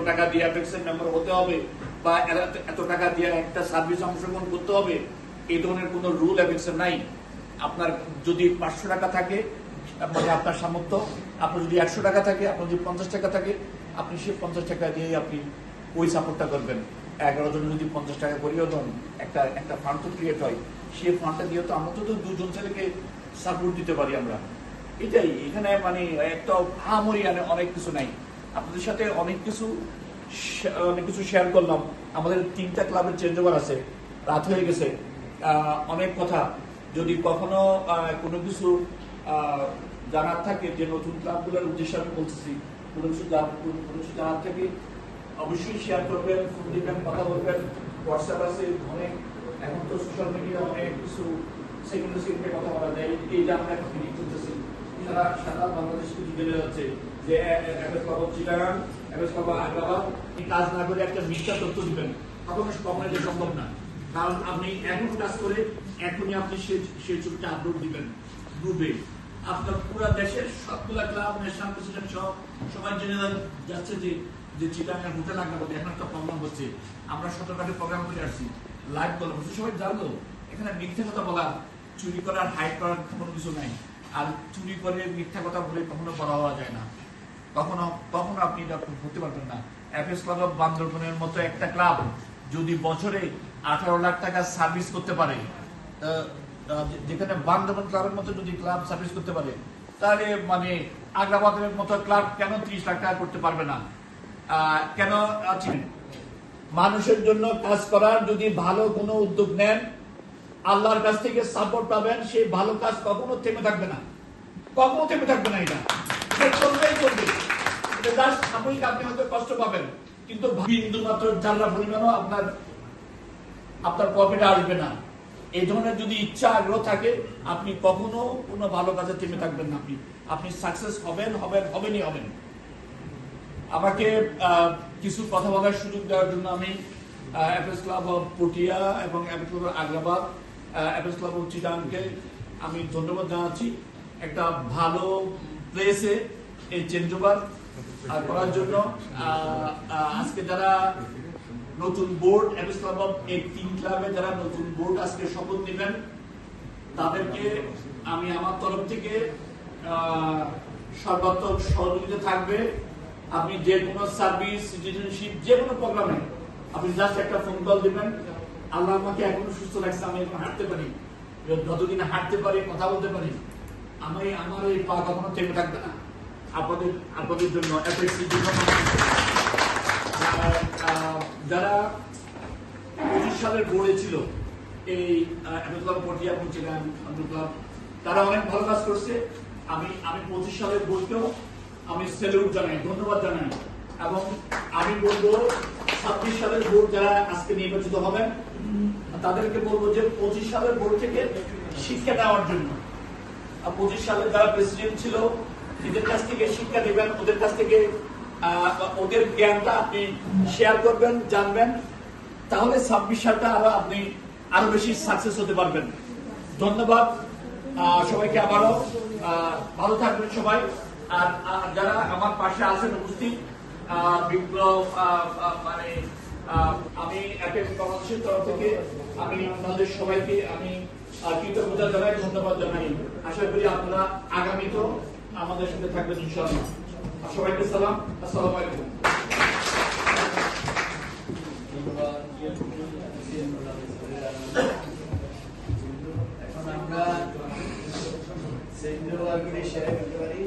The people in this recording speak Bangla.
টাকা দিয়ে অ্যাপেক্সের মেম্বার হতে হবে বা এত টাকা দিয়ে একটা সার্ভিস অংশগ্রহণ করতে হবে, এই ধরনের কোনো রুল অ্যাপেক্সের নাই। আপনার যদি 500 টাকা থাকে মানে আপনার সামর্থ্য, আপনার যদি 100 টাকা থাকে, আপনার যদি 50 টাকা থাকে, আপনি সেই 50 টাকা দিয়ে আপনি ওই সাপোর্টটা করবেন। 11 জন যদি 50 টাকা করিও দেন, একটা ফান্ড তো ক্রিয়েট হয়, সেই ফান্ডটা দিয়ে তো আমরা তো 2 জন ছেলেকে সাপোর্ট দিতে পারি আমরা। এটাই এখানে মানে একটা আহামরি অনেক কিছু নাই। আপনাদের সাথে অনেক কিছু শেয়ার করলাম। আমাদের 3টা ক্লাবের চেঞ্জ ওভার আছে, রাত হয়ে গেছে, অনেক কথা। যদি কখনো কোনো কিছু জানার থাকে, যে নতুন ক্লাবগুলোর উদ্দেশ্যে আমি বলতেছি, কোনো কিছু জানার থাকে অবশ্যই শেয়ার করবেন, ফোন দিবেন, কথা বলবেন। হোয়াটসঅ্যাপ আছে অনেক, এখন তো সোশ্যাল মিডিয়া অনেক কিছু সেকেন্ডে কথা বলা যায়। এই যে আমরা এখন মিটিং করতেছি, সারা বাংলাদেশ কিছু জেনে যাচ্ছে যে এমএস বাবা চিটাগাং, এমএস বাবা আগ্রাবাদ এই কাজ না করে একটা মিথ্যা তথ্য দিবেন, কখনো এটা সম্ভব না। কারণ আপনি এখন কাজ করে এখনই আপনি সেই ছবিটা আপলোড দিবেন গ্রুপে, আপনার পুরো দেশের সবগুলা ক্লাব, ন্যাশনাল প্রেসিডেন্ট সবাই জেনে যাচ্ছে যে চিটাগাং হোটেল আগ্রাবাদে এখন একটা প্রোগ্রাম হচ্ছে। আমরা ছোটখাটো প্রোগ্রাম করে আসছি, লাইভ বলা হচ্ছে, সবাই জানলো। এখানে মিথ্যা কথা বলা, চুরি করার, হাইড করার কোনো কিছু নাই। আর চুরি করে মিথ্যা কথা বলে কখনো বলা হওয়া যায় না, কখনো আপনি এটা করতে পারবেন না। এফএস ক্লাব অফ বান্দরবনের মতো একটা ক্লাব যদি বছরে 18 লাখ টাকা সার্ভিস করতে পারে, যেখানে বান্দরবন ক্লাবের মতো যদি ক্লাব সার্ভিস করতে পারে, তাহলে মানে আগ্রাবাদের মতো ক্লাব কেন 30 লাখ টাকা করতে পারবে না? কেন? মানুষের জন্য কাজ করার যদি ভালো কোনো উদ্যোগ নেন, আল্লাহর কাছ থেকে সাপোর্ট পাবেন। সেই ভালো কাজ কখনো থেমে থাকবে না, এটা চলবেই চলবে। এটা জাস্ট সাময়িক, আপনি হয়তো কষ্ট পাবেন, কিন্তু বিন্দু মাত্র জানলা পরিমাণও আপনার পকেটে আসবে না। এই ধরনের যদি ইচ্ছা আগ্রহ থাকে, আপনি কখনো কোনো ভালো কাজে থেমে থাকবেন না। আপনি সাকসেস হবেনই। আমাকে কিছু কথা বলার সুযোগ দেওয়ার জন্য আমি এফএস ক্লাব অফ পটিয়া এবং FS club of Agrabad, FS club of চিটাগাংকে আমি ধন্যবাদ জানাচ্ছি। একটা ভালো প্লেসে এই চেঞ্জ ওভার করার জন্য। আজকে যারা নতুন বোর্ড, এফএস ক্লাব অফ এই 3 ক্লাবে যারা নতুন বোর্ড আজকে শপথ নেবেন, তাদেরকে আমি আমার তরফ থেকে সর্বাত্মক সহযোগিতা থাকবে। আপনি যে কোনো সার্ভিস, সিটিজেনশিপ, যে কোনো প্রোগ্রামে আপনি জাস্ট একটা ফোন কল দিবেন। আল্লাহ আমাকে এখনো সুস্থ রাখছে, আমি এখন হাঁটতে পারি। যতদিন হাঁটতে পারি, কথা বলতে পারি, আমার এই পা কখনো থেমে থাকবে না। আপনাদের জন্য যারা 25 সালের বোর্ডে ছিল, এই পটিয়া ক্লাব, তারা অনেক ভালো কাজ করছে। আমি 25 সালের বোর্ডকেও আমি স্যালুট জানাই, ধন্যবাদ জানাই। এবং আমি বলবো 26 সালের বোর্ড যারা আজকে নির্বাচিত হবেন, তাদেরকে বলবো যে 25 সালের বোর্ড থেকে শিক্ষা নেওয়ার জন্য। 25 সালে যারা প্রেসিডেন্ট ছিল, এদের কাছ থেকে শিক্ষা নেবেন, ওদের কাছ থেকে ওদের জ্ঞানটা আপনি শেয়ার করবেন, জানবেন। তাহলে 26 সালটা আপনি আরো বেশি সাকসেস হতে পারবেন। ধন্যবাদ সবাইকে আবারও। ভালো থাকবেন সবাই। আর যারা আমার পাশে আছেন উপস্থিত, বিপ্লব, মানে আমি বাংলাদেশের তরফ থেকে আমি আপনাদের সবাইকে আমি কৃতজ্ঞতা জানাই, ধন্যবাদ জানাই। আশা করি আপনারা আগামীতেও আমাদের সাথে থাকবেন ইনশাআল্লাহ। সবাইকে সালাম, আসসালামু আলাইকুম। এখন আমরা সেন্ট্রাল সেরে করতে পারি।